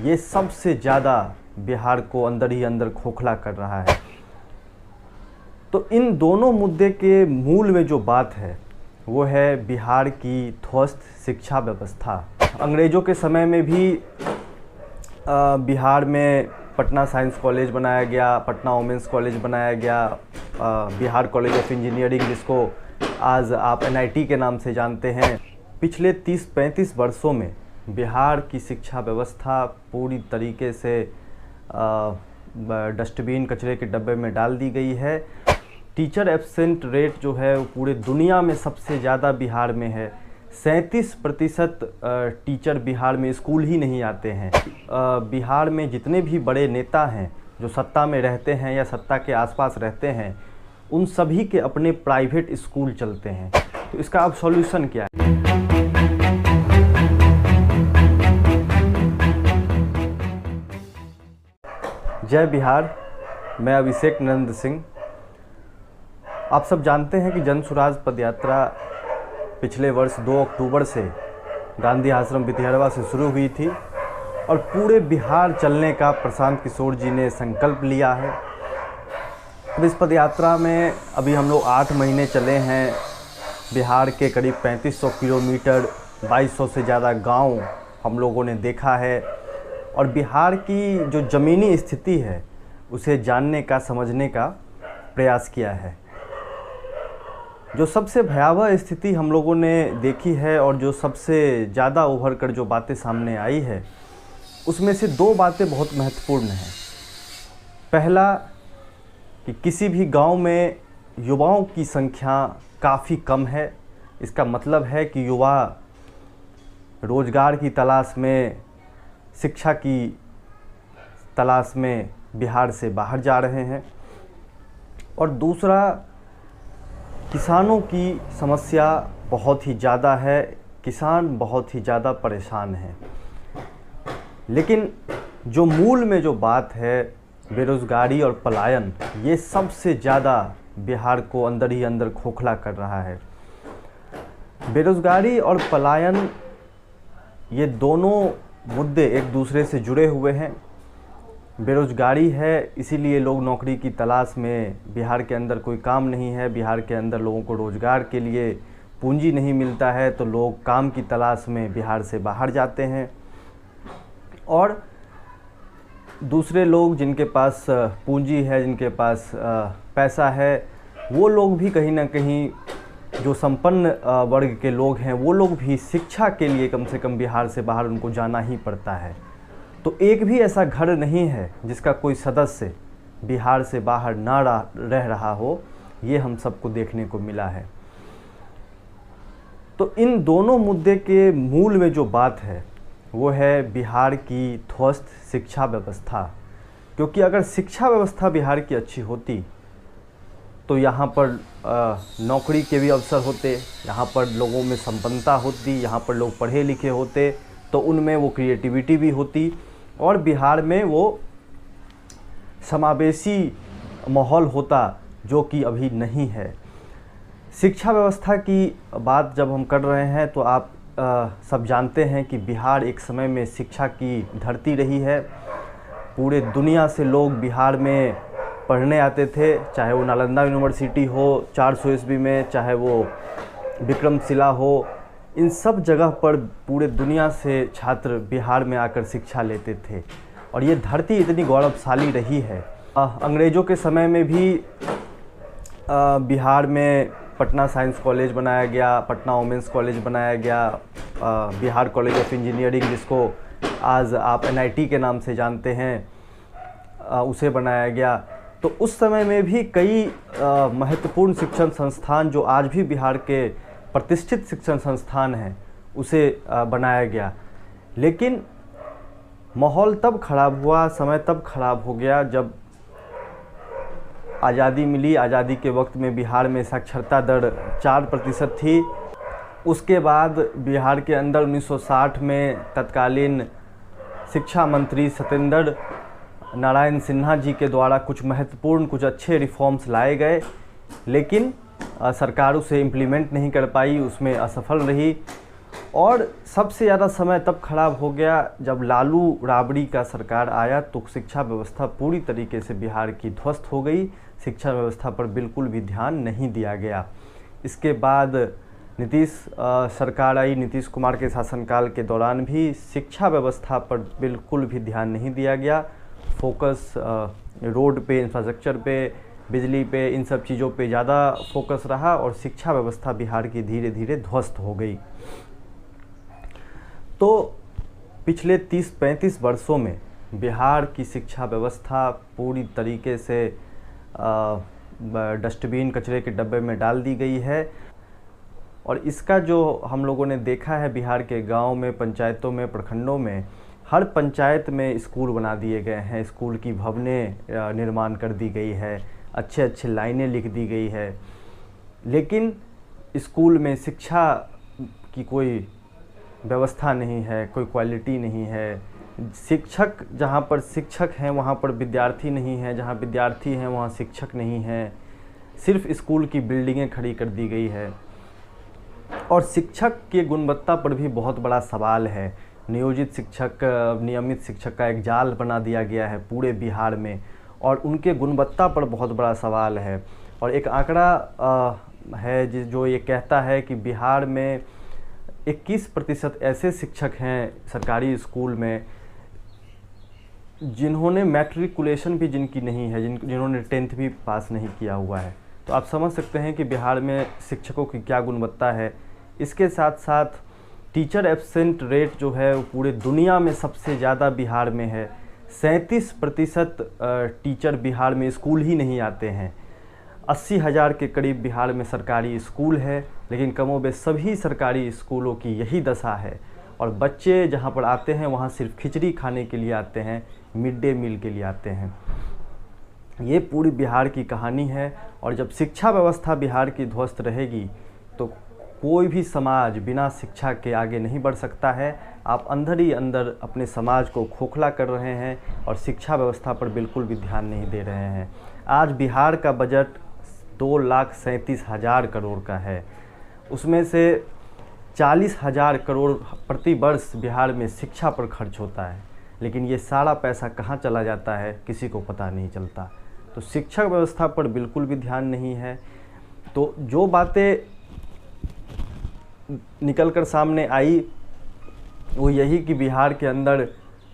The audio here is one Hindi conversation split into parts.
ये सबसे ज़्यादा बिहार को अंदर ही अंदर खोखला कर रहा है। तो इन दोनों मुद्दे के मूल में जो बात है वो है बिहार की ध्वस्त शिक्षा व्यवस्था। अंग्रेज़ों के समय में भी बिहार में पटना साइंस कॉलेज बनाया गया, पटना वुमेंस कॉलेज बनाया गया, बिहार कॉलेज ऑफ इंजीनियरिंग जिसको आज आप NIT के नाम से जानते हैं। पिछले 30-35 वर्षों में बिहार की शिक्षा व्यवस्था पूरी तरीके से डस्टबिन कचरे के डब्बे में डाल दी गई है। टीचर एब्सेंट रेट जो है वो पूरे दुनिया में सबसे ज़्यादा बिहार में है। 37% टीचर बिहार में स्कूल ही नहीं आते हैं। बिहार में जितने भी बड़े नेता हैं जो सत्ता में रहते हैं या सत्ता के आसपास रहते हैं, उन सभी के अपने प्राइवेट स्कूल चलते हैं। तो इसका अब सॉल्यूशन क्या है? जय बिहार, मैं अभिषेक नरेंद्र सिंह। आप सब जानते हैं कि जन सुराज पदयात्रा पिछले वर्ष 2 अक्टूबर से गांधी आश्रम बितिहरवा से शुरू हुई थी और पूरे बिहार चलने का प्रशांत किशोर जी ने संकल्प लिया है। अब इस पदयात्रा में अभी हम लोग 8 महीने चले हैं। बिहार के करीब 3500 किलोमीटर, 2200 से ज़्यादा गांव हम लोगों ने देखा है और बिहार की जो ज़मीनी स्थिति है उसे जानने का, समझने का प्रयास किया है। जो सबसे भयावह स्थिति हम लोगों ने देखी है और जो सबसे ज़्यादा उभर कर जो बातें सामने आई है, उसमें से 2 बातें बहुत महत्वपूर्ण हैं। पहला कि किसी भी गांव में युवाओं की संख्या काफ़ी कम है। इसका मतलब है कि युवा रोज़गार की तलाश में, शिक्षा की तलाश में बिहार से बाहर जा रहे हैं। और दूसरा, किसानों की समस्या बहुत ही ज़्यादा है, किसान बहुत ही ज़्यादा परेशान हैं। लेकिन जो मूल में जो बात है बेरोज़गारी और पलायन, ये सबसे ज़्यादा बिहार को अंदर ही अंदर खोखला कर रहा है। बेरोज़गारी और पलायन, ये दोनों मुद्दे एक दूसरे से जुड़े हुए हैं। बेरोज़गारी है, इसीलिए लोग नौकरी की तलाश में, बिहार के अंदर कोई काम नहीं है, बिहार के अंदर लोगों को रोज़गार के लिए पूंजी नहीं मिलता है, तो लोग काम की तलाश में बिहार से बाहर जाते हैं। और दूसरे लोग जिनके पास पूंजी है, जिनके पास पैसा है, वो लोग भी कहीं ना कहीं, जो संपन्न वर्ग के लोग हैं, वो लोग भी शिक्षा के लिए कम से कम बिहार से बाहर उनको जाना ही पड़ता है। तो एक भी ऐसा घर नहीं है जिसका कोई सदस्य बिहार से बाहर ना रह रहा हो, ये हम सबको देखने को मिला है। तो इन दोनों मुद्दे के मूल में जो बात है वो है बिहार की ध्वस्त शिक्षा व्यवस्था। क्योंकि अगर शिक्षा व्यवस्था बिहार की अच्छी होती तो यहाँ पर नौकरी के भी अवसर होते, यहाँ पर लोगों में संपन्नता होती, यहाँ पर लोग पढ़े लिखे होते, तो उनमें वो क्रिएटिविटी भी होती और बिहार में वो समावेशी माहौल होता, जो कि अभी नहीं है। शिक्षा व्यवस्था की बात जब हम कर रहे हैं तो आप सब जानते हैं कि बिहार एक समय में शिक्षा की धरती रही है। पूरे दुनिया से लोग बिहार में पढ़ने आते थे, चाहे वो नालंदा यूनिवर्सिटी हो 400 ईस्वी में, चाहे वो विक्रमशिला हो, इन सब जगह पर पूरे दुनिया से छात्र बिहार में आकर शिक्षा लेते थे और ये धरती इतनी गौरवशाली रही है। अंग्रेज़ों के समय में भी बिहार में पटना साइंस कॉलेज बनाया गया, पटना वुमेंस कॉलेज बनाया गया, बिहार कॉलेज ऑफ इंजीनियरिंग जिसको आज आप NIT के नाम से जानते हैं, उसे बनाया गया। तो उस समय में भी कई महत्वपूर्ण शिक्षण संस्थान जो आज भी बिहार के प्रतिष्ठित शिक्षण संस्थान हैं, उसे बनाया गया। लेकिन माहौल तब ख़राब हुआ, समय तब ख़राब हो गया जब आज़ादी मिली। आज़ादी के वक्त में बिहार में साक्षरता दर 4% थी। उसके बाद बिहार के अंदर 1960 में तत्कालीन शिक्षा मंत्री सत्येंद्र नारायण सिन्हा जी के द्वारा कुछ महत्वपूर्ण, कुछ अच्छे रिफॉर्म्स लाए गए, लेकिन सरकार उसे इम्प्लीमेंट नहीं कर पाई, उसमें असफल रही। और सबसे ज़्यादा समय तब खराब हो गया जब लालू राबड़ी का सरकार आया, तो शिक्षा व्यवस्था पूरी तरीके से बिहार की ध्वस्त हो गई। शिक्षा व्यवस्था पर बिल्कुल भी ध्यान नहीं दिया गया। इसके बाद नीतीश सरकार आई, नीतीश कुमार के शासनकाल के दौरान भी शिक्षा व्यवस्था पर बिल्कुल भी ध्यान नहीं दिया गया। फोकस रोड पे, इंफ्रास्ट्रक्चर पे, बिजली पे, इन सब चीज़ों पे ज़्यादा फोकस रहा और शिक्षा व्यवस्था बिहार की धीरे धीरे ध्वस्त हो गई। तो पिछले 30-35 वर्षों में बिहार की शिक्षा व्यवस्था पूरी तरीके से डस्टबिन, कचरे के डब्बे में डाल दी गई है। और इसका जो हम लोगों ने देखा है बिहार के गांव में, पंचायतों में, प्रखंडों में, हर पंचायत में स्कूल बना दिए गए हैं, स्कूल की भवनें निर्माण कर दी गई है, अच्छे अच्छे लाइनें लिख दी गई है, लेकिन स्कूल में शिक्षा की कोई व्यवस्था नहीं है, कोई क्वालिटी नहीं है। शिक्षक, जहाँ पर शिक्षक हैं वहाँ पर विद्यार्थी नहीं है, जहाँ विद्यार्थी हैं वहाँ शिक्षक नहीं है। सिर्फ स्कूल की बिल्डिंगें खड़ी कर दी गई है। और शिक्षक की गुणवत्ता पर भी बहुत बड़ा सवाल है। नियोजित शिक्षक, नियमित शिक्षक का एक जाल बना दिया गया है पूरे बिहार में, और उनके गुणवत्ता पर बहुत बड़ा सवाल है। और एक आंकड़ा है जो ये कहता है कि बिहार में 21% ऐसे शिक्षक हैं सरकारी स्कूल में जिन्होंने मैट्रिकुलेशन भी जिनकी नहीं है, जिन्होंने 10th भी पास नहीं किया हुआ है। तो आप समझ सकते हैं कि बिहार में शिक्षकों की क्या गुणवत्ता है। इसके साथ साथ टीचर एब्सेंट रेट जो है वो पूरे दुनिया में सबसे ज़्यादा बिहार में है। 37% टीचर बिहार में स्कूल ही नहीं आते हैं। 80,000 के करीब बिहार में सरकारी स्कूल है, लेकिन कमोबेश सभी सरकारी स्कूलों की यही दशा है। और बच्चे जहाँ पर आते हैं वहाँ सिर्फ खिचड़ी खाने के लिए आते हैं, मिड डे मील के लिए आते हैं। ये पूरी बिहार की कहानी है। और जब शिक्षा व्यवस्था बिहार की ध्वस्त रहेगी तो कोई भी समाज बिना शिक्षा के आगे नहीं बढ़ सकता है। आप अंदर ही अंदर अपने समाज को खोखला कर रहे हैं और शिक्षा व्यवस्था पर बिल्कुल भी ध्यान नहीं दे रहे हैं। आज बिहार का बजट 2,37,000 करोड़ का है। उसमें से 40,000 करोड़ प्रति वर्ष बिहार में शिक्षा पर खर्च होता है, लेकिन ये सारा पैसा कहाँ चला जाता है किसी को पता नहीं चलता। तो शिक्षा व्यवस्था पर बिल्कुल भी ध्यान नहीं है। तो जो बातें निकलकर सामने आई वो यही कि बिहार के अंदर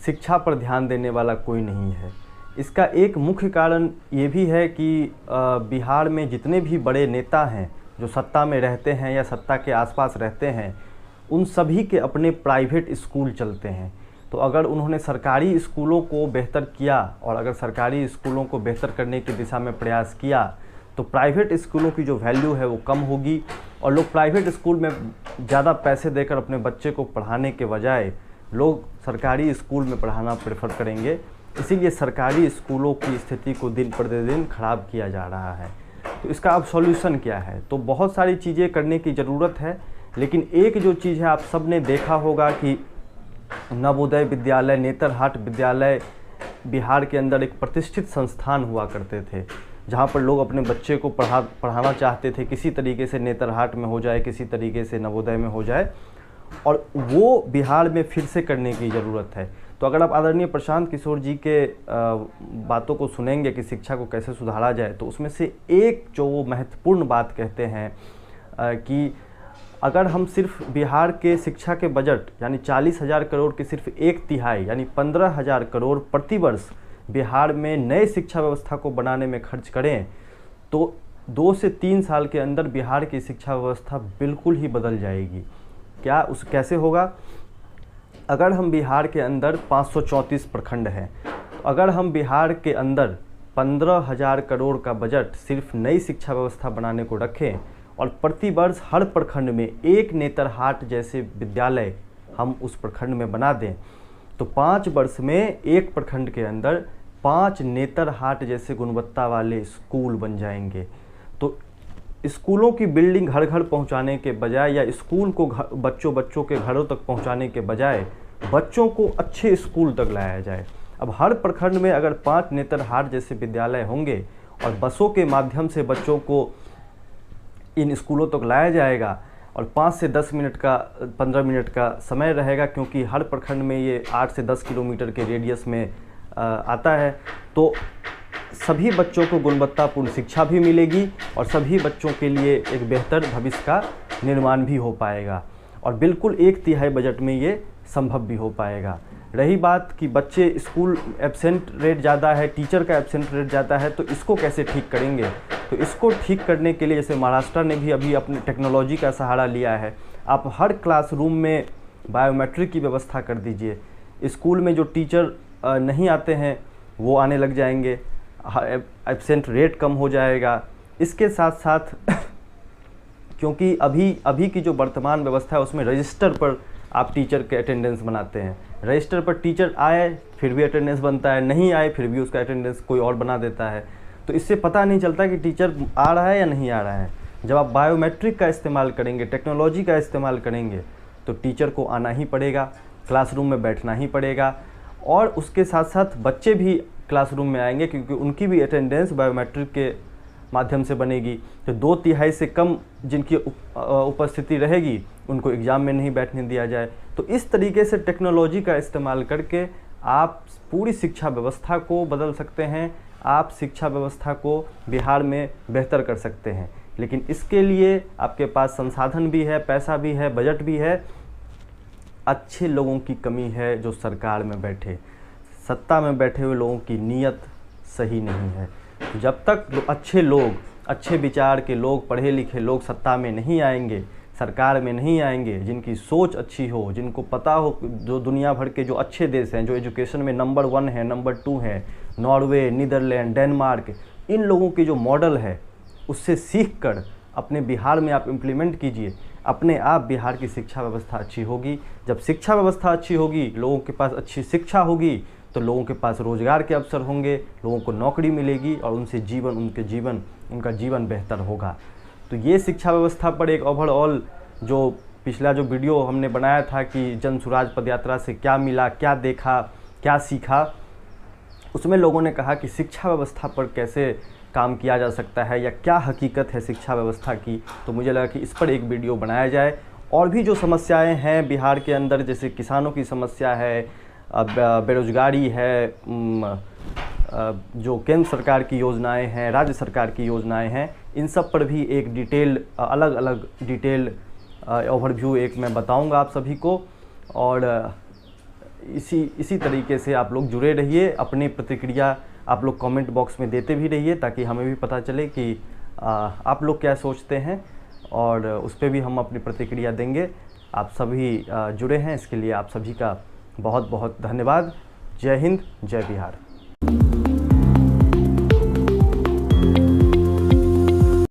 शिक्षा पर ध्यान देने वाला कोई नहीं है। इसका एक मुख्य कारण ये भी है कि बिहार में जितने भी बड़े नेता हैं जो सत्ता में रहते हैं या सत्ता के आसपास रहते हैं, उन सभी के अपने प्राइवेट स्कूल चलते हैं। तो अगर उन्होंने सरकारी स्कूलों को बेहतर किया और अगर सरकारी स्कूलों को बेहतर करने की दिशा में प्रयास किया तो प्राइवेट स्कूलों की जो वैल्यू है वो कम होगी और लोग प्राइवेट स्कूल में ज़्यादा पैसे देकर अपने बच्चे को पढ़ाने के बजाय लोग सरकारी स्कूल में पढ़ाना प्रेफर करेंगे। इसीलिए सरकारी स्कूलों की स्थिति को दिन प्रतिदिन खराब किया जा रहा है। तो इसका अब सॉल्यूशन क्या है? तो बहुत सारी चीज़ें करने की ज़रूरत है, लेकिन एक जो चीज़ है आप सब ने देखा होगा कि नवोदय विद्यालय, नेतरहाट विद्यालय बिहार के अंदर एक प्रतिष्ठित संस्थान हुआ करते थे, जहाँ पर लोग अपने बच्चे को पढ़ाना चाहते थे, किसी तरीके से नेतरहाट में हो जाए, किसी तरीके से नवोदय में हो जाए, और वो बिहार में फिर से करने की ज़रूरत है। तो अगर आप आदरणीय प्रशांत किशोर जी के बातों को सुनेंगे कि शिक्षा को कैसे सुधारा जाए, तो उसमें से एक जो वो महत्वपूर्ण बात कहते हैं कि अगर हम सिर्फ बिहार के शिक्षा के बजट यानी 40,000 करोड़ के सिर्फ 1/3 यानी 15,000 करोड़ प्रतिवर्ष बिहार में नए शिक्षा व्यवस्था को बनाने में खर्च करें तो 2 से 3 साल के अंदर बिहार की शिक्षा व्यवस्था बिल्कुल ही बदल जाएगी। कैसे होगा? अगर हम बिहार के अंदर 534 प्रखंड हैं, तो अगर हम बिहार के अंदर 15,000 करोड़ का बजट सिर्फ नई शिक्षा व्यवस्था बनाने को रखें और प्रतिवर्ष हर प्रखंड में एक नेतरहाट जैसे विद्यालय हम उस प्रखंड में बना दें, तो 5 वर्ष में एक प्रखंड के अंदर 5 नेतरहाट जैसे गुणवत्ता वाले स्कूल बन जाएंगे। तो स्कूलों की बिल्डिंग घर घर पहुंचाने के बजाय या स्कूल को बच्चों के घरों तक पहुंचाने के बजाय बच्चों को अच्छे स्कूल तक लाया जाए। अब हर प्रखंड में अगर 5 नेतरहाट जैसे विद्यालय होंगे और बसों के माध्यम से बच्चों को इन स्कूलों तक लाया जाएगा, और 5 से 10 मिनट का 15 मिनट का समय रहेगा, क्योंकि हर प्रखंड में ये 8 से 10 किलोमीटर के रेडियस में आता है। तो सभी बच्चों को गुणवत्तापूर्ण शिक्षा भी मिलेगी और सभी बच्चों के लिए एक बेहतर भविष्य का निर्माण भी हो पाएगा, और बिल्कुल 1/3 बजट में ये संभव भी हो पाएगा। रही बात कि बच्चे स्कूल एब्सेंट रेट ज़्यादा है, टीचर का एब्सेंट रेट ज़्यादा है, तो इसको कैसे ठीक करेंगे? तो इसको ठीक करने के लिए जैसे महाराष्ट्र ने भी अभी अपनी टेक्नोलॉजी का सहारा लिया है। आप हर क्लासरूम में बायोमेट्रिक की व्यवस्था कर दीजिए। स्कूल में जो टीचर नहीं आते हैं वो आने लग जाएंगे, एब्सेंट रेट कम हो जाएगा। इसके साथ साथ क्योंकि अभी की जो वर्तमान व्यवस्था है उसमें रजिस्टर पर आप टीचर के अटेंडेंस बनाते हैं। रजिस्टर पर टीचर आए फिर भी अटेंडेंस बनता है, नहीं आए फिर भी उसका अटेंडेंस कोई और बना देता है। तो इससे पता नहीं चलता कि टीचर आ रहा है या नहीं आ रहा है। जब आप बायोमेट्रिक का इस्तेमाल करेंगे, टेक्नोलॉजी का इस्तेमाल करेंगे, तो टीचर को आना ही पड़ेगा, क्लासरूम में बैठना ही पड़ेगा, और उसके साथ साथ बच्चे भी क्लासरूम में आएंगे, क्योंकि उनकी भी अटेंडेंस बायोमेट्रिक के माध्यम से बनेगी। तो 2/3 से कम जिनकी उपस्थिति रहेगी उनको एग्ज़ाम में नहीं बैठने दिया जाए। तो इस तरीके से टेक्नोलॉजी का इस्तेमाल करके आप पूरी शिक्षा व्यवस्था को बदल सकते हैं, आप शिक्षा व्यवस्था को बिहार में बेहतर कर सकते हैं। लेकिन इसके लिए आपके पास संसाधन भी है, पैसा भी है, बजट भी है, अच्छे लोगों की कमी है जो सरकार में बैठे। सत्ता में बैठे हुए लोगों की नीयत सही नहीं है। जब तक अच्छे लोग, अच्छे विचार के लोग, पढ़े लिखे लोग सत्ता में नहीं आएंगे, सरकार में नहीं आएंगे, जिनकी सोच अच्छी हो, जिनको पता हो, जो दुनिया भर के जो अच्छे देश हैं, जो एजुकेशन में नंबर 1 है, नंबर 2 है, नॉर्वे, नीदरलैंड, डेनमार्क, इन लोगों के जो मॉडल है उससे सीख कर अपने बिहार में आप इम्प्लीमेंट कीजिए। अपने आप बिहार की शिक्षा व्यवस्था अच्छी होगी। जब शिक्षा व्यवस्था अच्छी होगी, लोगों के पास अच्छी शिक्षा होगी, तो लोगों के पास रोज़गार के अवसर होंगे, लोगों को नौकरी मिलेगी और उनका जीवन बेहतर होगा। तो ये शिक्षा व्यवस्था पर एक ओवरऑल जो पिछला जो वीडियो हमने बनाया था कि जन सुराज पदयात्रा से क्या मिला, क्या देखा, क्या सीखा, उसमें लोगों ने कहा कि शिक्षा व्यवस्था पर कैसे काम किया जा सकता है या क्या हकीकत है शिक्षा व्यवस्था की। तो मुझे लगा कि इस पर एक वीडियो बनाया जाए। और भी जो समस्याएं हैं बिहार के अंदर, जैसे किसानों की समस्या है, बेरोजगारी है, जो केंद्र सरकार की योजनाएं हैं, राज्य सरकार की योजनाएं हैं, इन सब पर भी एक अलग अलग डिटेल ओवरव्यू एक मैं बताऊंगा आप सभी को। और इसी तरीके से आप लोग जुड़े रहिए, अपनी प्रतिक्रिया आप लोग कमेंट बॉक्स में देते भी रहिए, ताकि हमें भी पता चले कि आप लोग क्या सोचते हैं, और उस पर भी हम अपनी प्रतिक्रिया देंगे। आप सभी जुड़े हैं, इसके लिए आप सभी का बहुत बहुत धन्यवाद। जय हिंद, जय बिहार।